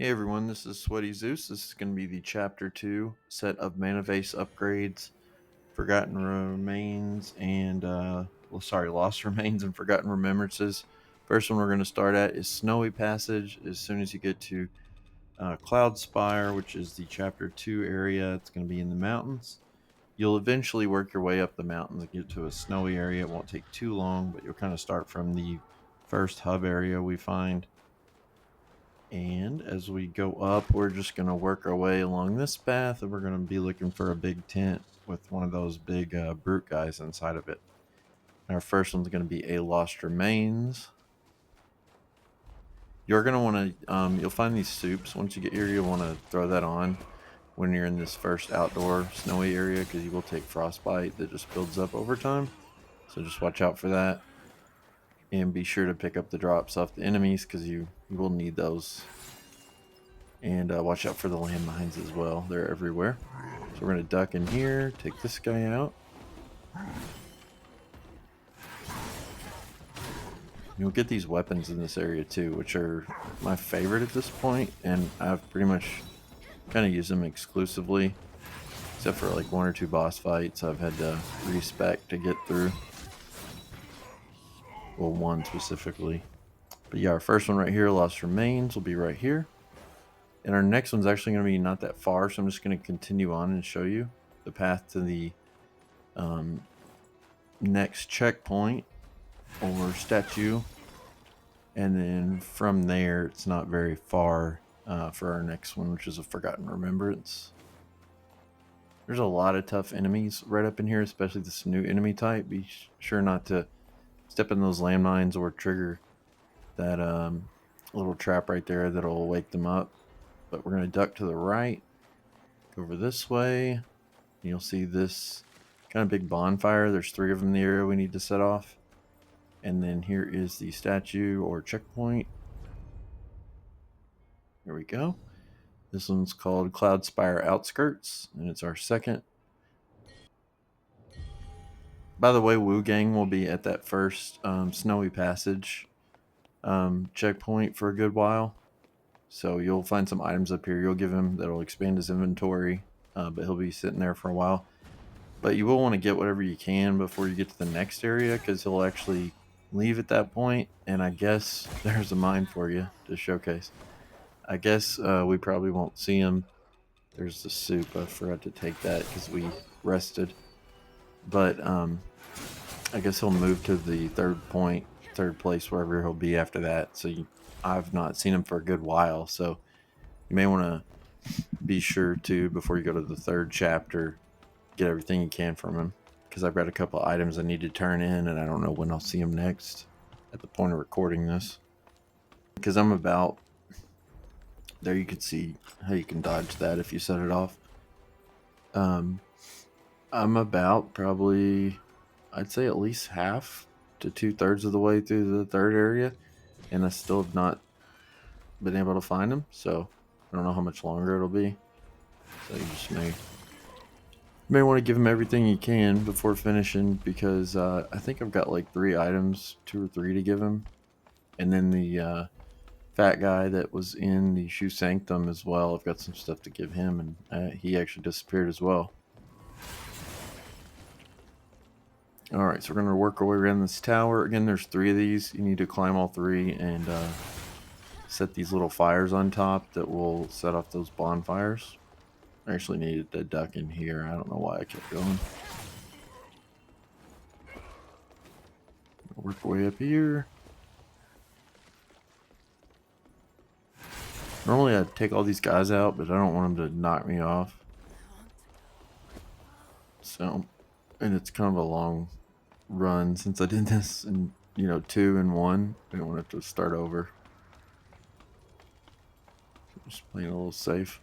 Hey everyone, this is Sweaty Zeus. This is going to be the Chapter 2 set of Mana Vase upgrades, Forgotten Remains, and, Lost Remains and Forgotten Remembrances. First one we're going to start at is Snowy Passage. As soon as you get to Cloudspire, which is the Chapter 2 area, it's going to be in the mountains. You'll eventually work your way up the mountains and get to a snowy area. It won't take too long, but you'll kind of start from the first hub area we find. And as we go up, we're just going to work our way along this path, and we're going to be looking for a big tent with one of those big brute guys inside of it. Our first one's going to be a Lost Remains. You're going to want to, you'll find these soups. Once you get here, you'll want to throw that on when you're in this first outdoor snowy area, because you will take frostbite that just builds up over time. So just watch out for that. And be sure to pick up the drops off the enemies, because you will need those. And watch out for the landmines as well. They're everywhere. So we're going to duck in here, take this guy out. You'll get these weapons in this area too, which are my favorite at this point, and I've pretty much kind of used them exclusively, except for like one or two boss fights I've had to respec to get through. Well, one specifically. But yeah, our first one right here, Lost Remains, will be right here. And our next one's actually going to be not that far, so I'm just going to continue on and show you the path to the next checkpoint or statue. And then from there, it's not very far for our next one, which is a Forgotten Remembrance. There's a lot of tough enemies right up in here, especially this new enemy type. Be sure not to step in those landmines or trigger that little trap right there that'll wake them up. But we're going to duck to the right, go over this way. You'll see this kind of big bonfire. There's 3 of them in the area we need to set off. And then here is the statue or checkpoint. Here we go. This one's called Cloudspire Outskirts, and it's our second. By the way, Wuchang will be at that first Snowy Passage checkpoint for a good while. So you'll find some items up here you'll give him that'll expand his inventory, but he'll be sitting there for a while. But you will want to get whatever you can before you get to the next area, because he'll actually leave at that point. And I guess there's a mine for you to showcase. I guess we probably won't see him. There's the soup. I forgot to take that because we rested. But I guess he'll move to the third place, wherever he'll be after that. So I've not seen him for a good while. So you may want to be sure to, before you go to the third chapter, get everything you can from him. Because I've got a couple of items I need to turn in, and I don't know when I'll see him next at the point of recording this. Because I'm about... There you can see how you can dodge that if you set it off. I'm about probably, I'd say at least half to 2/3 of the way through the third area, and I still have not been able to find him, so I don't know how much longer it'll be. So you just may want to give him everything you can before finishing, because I think I've got like 3 items, 2 or 3 to give him, and then the fat guy that was in the Shoe Sanctum as well. I've got some stuff to give him, and he actually disappeared as well. Alright, so we're going to work our way around this tower. Again, there's 3 of these. You need to climb all 3 and set these little fires on top that will set off those bonfires. I actually needed to duck in here. I don't know why I kept going. Work our way up here. Normally I'd take all these guys out, but I don't want them to knock me off. So, and it's kind of a long run since I did this in, 2 and 1. I don't want to have to start over. So just playing a little safe.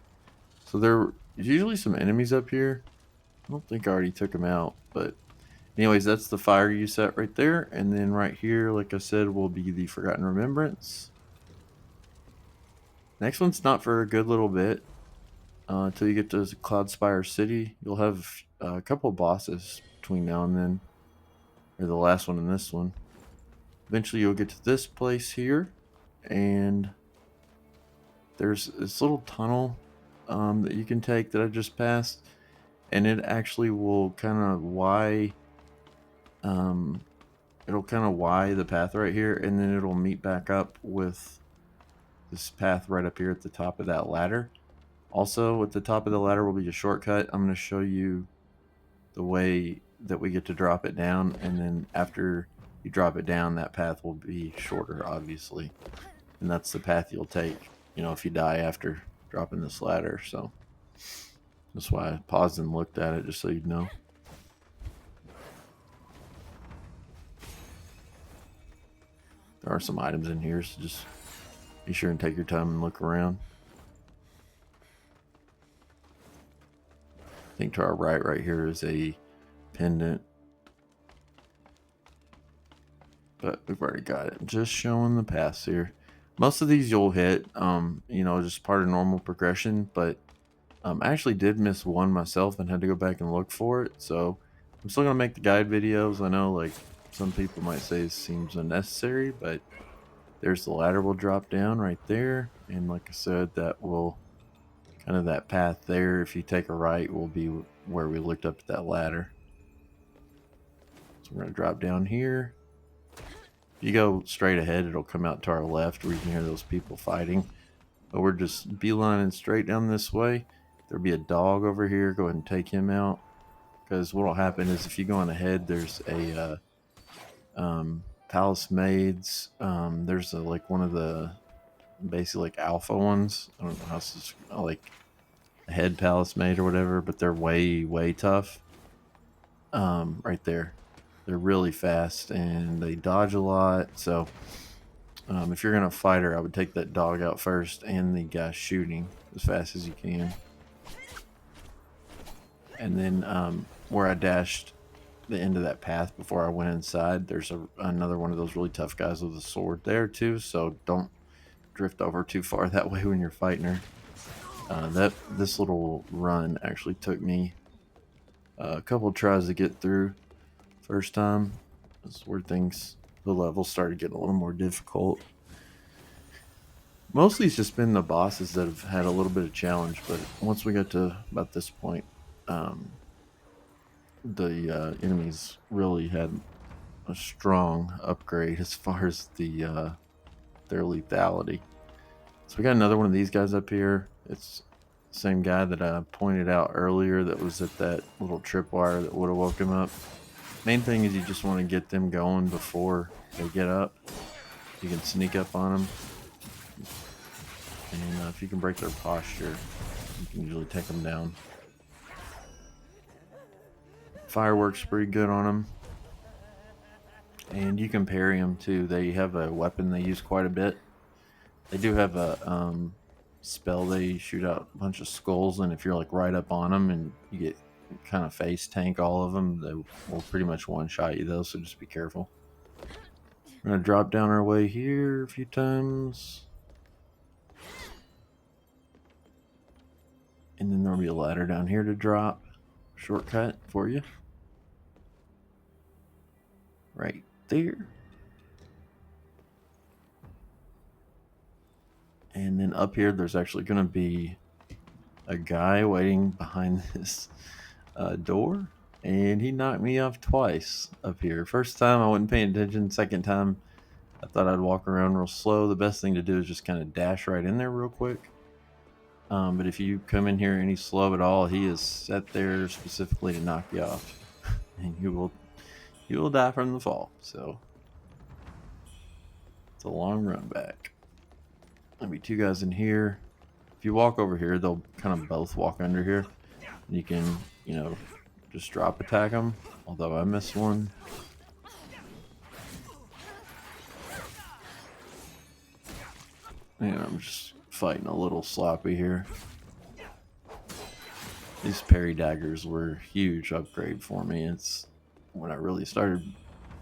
So there's usually some enemies up here. I don't think I already took them out, but anyways, that's the fire you set right there. And then right here, like I said, will be the Forgotten Remembrance. Next one's not for a good little bit. Until you get to Cloudspire City. You'll have a couple of bosses between now and then. Or the last one and this one. Eventually you'll get to this place here. And there's this little tunnel that you can take that I just passed, and it actually will kind of um, it'll kind of Y the path right here, and then it'll meet back up with this path right up here at the top of that ladder. Also, at the top of the ladder will be a shortcut. I'm going to show you the way that we get to drop it down, and then after you drop it down, that path will be shorter, obviously. And that's the path you'll take, if you die after dropping this ladder. So that's why I paused and looked at it, just so you'd know. There are some items in here, so just be sure and take your time and look around. I think to our right here is a pendant. But we've already got it. Just showing the paths here. Most of these you'll hit, just part of normal progression. But I actually did miss one myself and had to go back and look for it. So I'm still going to make the guide videos. I know, like, some people might say it seems unnecessary, but there's the ladder will drop down right there. And like I said, that will kind of that path there, if you take a right, will be where we looked up at that ladder. So we're going to drop down here. If you go straight ahead, it'll come out to our left where you can hear those people fighting. But we're just beelining straight down this way. There'll be a dog over here. Go ahead and take him out. Because what will happen is if you go on ahead, there's a palace maids. There's like one of the basically like alpha ones. I don't know how to, like a head palace maid or whatever, but they're way tough. Right there. They're really fast and they dodge a lot. So if you're going to fight her, I would take that dog out first and the guy shooting as fast as you can. And then where I dashed the end of that path before I went inside, there's another one of those really tough guys with a sword there too. So don't drift over too far that way when you're fighting her. This little run actually took me a couple tries to get through. First time, that's where the levels started getting a little more difficult. Mostly it's just been the bosses that have had a little bit of challenge, but once we got to about this point, the enemies really had a strong upgrade as far as their lethality. So we got another one of these guys up here. It's the same guy that I pointed out earlier that was at that little tripwire that would have woke him up. Main thing is you just want to get them going before they get up. You can sneak up on them. And if you can break their posture, you can usually take them down. Fireworks pretty good on them. And you can parry them too. They have a weapon they use quite a bit. They do have a spell they shoot out a bunch of skulls, and if you're like right up on them and you get kind of face tank all of them, they will pretty much one-shot you though, so just be careful. We're going to drop down our way here a few times. And then there'll be a ladder down here to drop. Shortcut for you. Right there. And then up here, there's actually going to be a guy waiting behind this door. And he knocked me off twice up here. First time, I wasn't paying attention. Second time, I thought I'd walk around real slow. The best thing to do is just kind of dash right in there real quick. But if you come in here any slow at all, he is set there specifically to knock you off. And you will die from the fall. So it's a long run back. There'll be two guys in here. If you walk over here, they'll kind of both walk under here. You can, just drop attack them. Although I missed one. And I'm just fighting a little sloppy here. These parry daggers were a huge upgrade for me. It's when I really started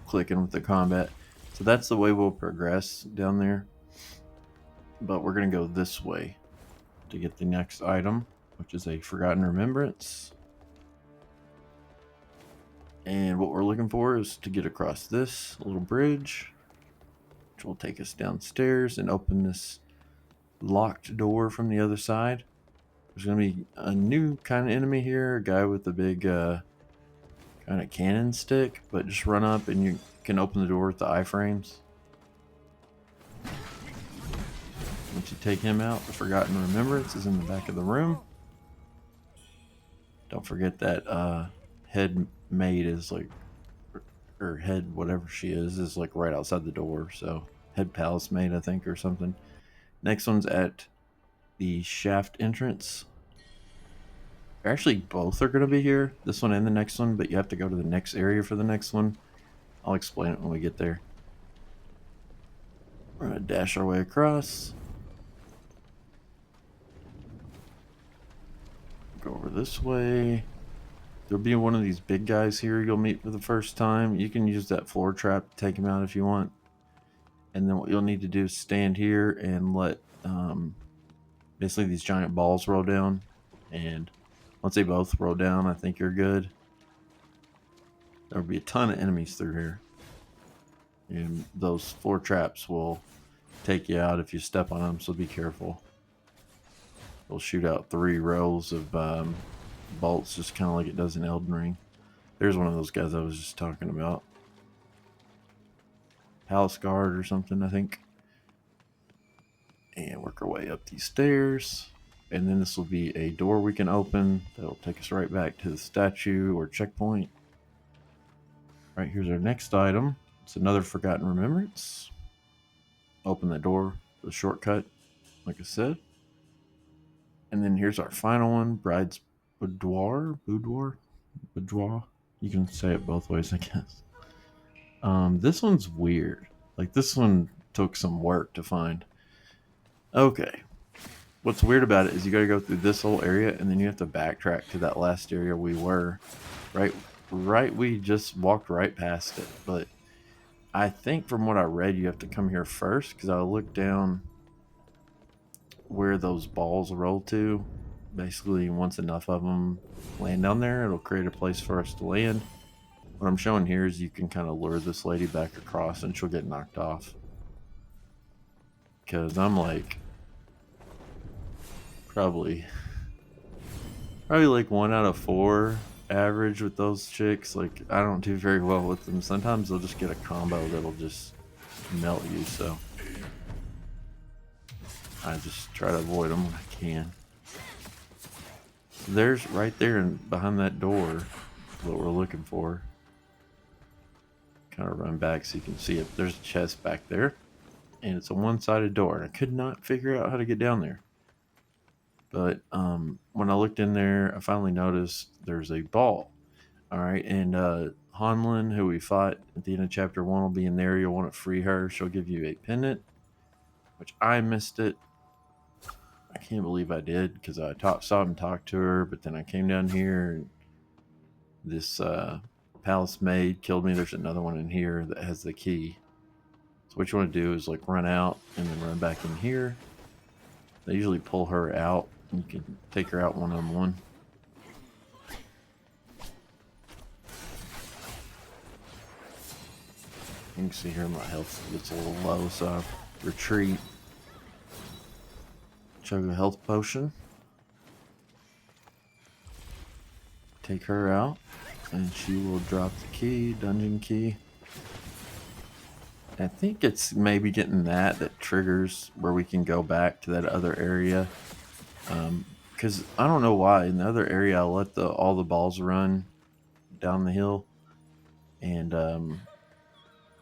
clicking with the combat. So that's the way we'll progress down there. But we're going to go this way to get the next item, which is a Forgotten Remembrance. And what we're looking for is to get across this little bridge, which will take us downstairs and open this locked door from the other side. There's going to be a new kind of enemy here, a guy with a big kind of cannon stick, but just run up and you can open the door with the iframes. Once you take him out, the Forgotten Remembrance is in the back of the room. Don't forget that head maid is like, or head whatever she is like right outside the door. So head palace maid, I think, or something. Next one's at the shaft entrance. Actually, both are going to be here, this one and the next one, but you have to go to the next area for the next one. I'll explain it when we get there. We're going to dash our way across. Go over this way. There'll be one of these big guys here you'll meet for the first time. You can use that floor trap to take him out if you want. And then what you'll need to do is stand here and let basically these giant balls roll down. And once they both roll down, I think you're good. There'll be a ton of enemies through here. And those floor traps will take you out if you step on them, so be careful. We'll shoot out 3 rows of bolts, just kind of like it does in Elden Ring. There's one of those guys I was just talking about. Palace Guard or something, I think. And work our way up these stairs. And then this will be a door we can open that'll take us right back to the statue or checkpoint. Right, here's our next item. It's another Forgotten Remembrance. Open the door, the shortcut, like I said. And then here's our final one, Bride's Boudoir. You can say it both ways, I guess. This one's weird. Like, this one took some work to find. Okay. What's weird about it is you gotta go through this whole area and then you have to backtrack to that last area we were. Right, we just walked right past it. But I think from what I read, you have to come here first, because I looked down where those balls roll to. Basically, once enough of them land down there, it'll create a place for us to land. What I'm showing here is you can kind of lure this lady back across and she'll get knocked off. Because I'm like probably like 1 out of 4 average with those chicks. Like, I don't do very well with them. Sometimes they'll just get a combo that'll just melt you, so I just try to avoid them when I can. There's right there and behind that door what we're looking for. Kind of run back so you can see it. There's a chest back there, and it's a one-sided door, and I could not figure out how to get down there. But when I looked in there, I finally noticed there's a ball. All right, and Hanlin, who we fought at the end of chapter 1, will be in there. You'll want to free her. She'll give you a pendant, which I missed it. I can't believe I did, because I saw him talk to her, but then I came down here and this palace maid killed me. There's another one in here that has the key. So what you want to do is like run out and then run back in here. They usually pull her out. You can take her out one-on-one. You can see here my health gets a little low, so I retreat. Chug a health potion. Take her out, and she will drop the key, dungeon key. I think it's maybe getting that triggers where we can go back to that other area. Because I don't know why in the other area I let all the balls run down the hill, and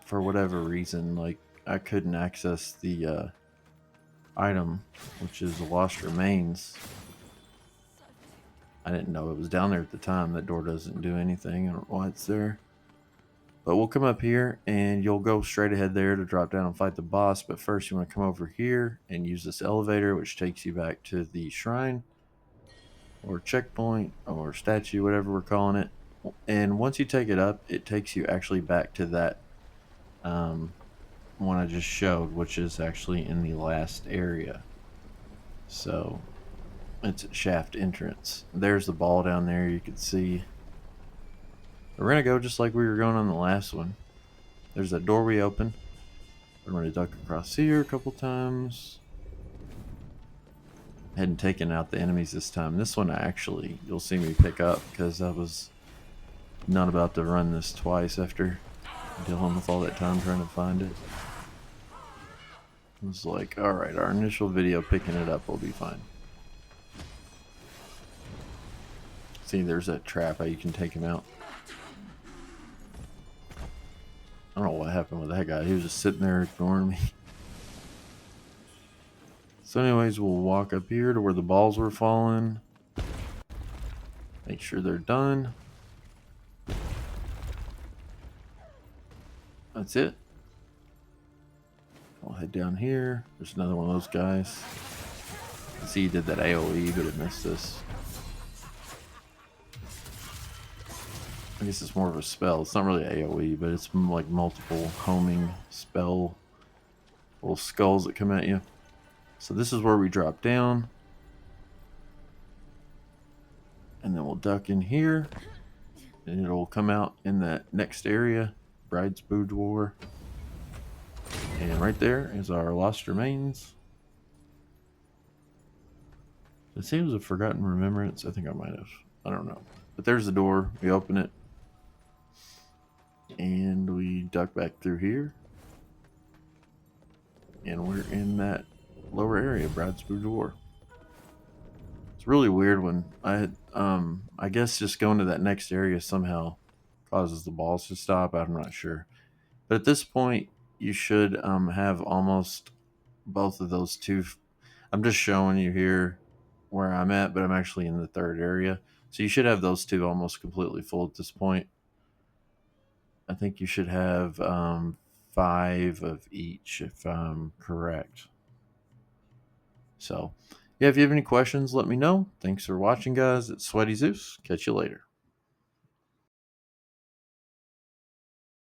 for whatever reason, like, I couldn't access the item, which is the Lost Remains. I didn't know it was down there at the time. That door doesn't do anything. I don't know why it's there. But we'll come up here and you'll go straight ahead there to drop down and fight the boss. But first you want to come over here and use this elevator, which takes you back to the shrine or checkpoint or statue, whatever we're calling it. And once you take it up, it takes you actually back to that one I just showed, which is actually in the last area. So it's at shaft entrance. There's the ball down there, you can see. We're going to go just like we were going on the last one. There's that door we open. We're going to duck across here a couple times. hadn't taken out the enemies this time. This one actually, you'll see me pick up because I was not about to run this twice after dealing with all that time trying to find it. It was like, alright, our initial video picking it up will be fine. See, there's that trap, how you can take him out. I don't know what happened with that guy. He was just sitting there ignoring me. So anyways, we'll walk up here to where the balls were falling. Make sure they're done. That's it. I'll head down here. There's another one of those guys. I see he did that AoE, but it missed us. I guess it's more of a spell. It's not really AoE, but it's like multiple homing spell. Little skulls that come at you. So this is where we drop down. And then we'll duck in here. And it'll come out in that next area. Bride's Boudoir. And right there is our lost remains. It seems a forgotten remembrance. I think I might have. I don't know. But there's the door. We open it. And we duck back through here. And we're in that lower area, Bride's Boudoir. It's really weird when I guess just going to that next area somehow causes the balls to stop. I'm not sure. But at this point, you should have almost both of those two. I'm just showing you here where I'm at, but I'm actually in the third area. So you should have those two almost completely full at this point. I think you should have 5 of each, if I'm correct. So, yeah, if you have any questions, let me know. Thanks for watching, guys. It's Sweaty Zeus. Catch you later.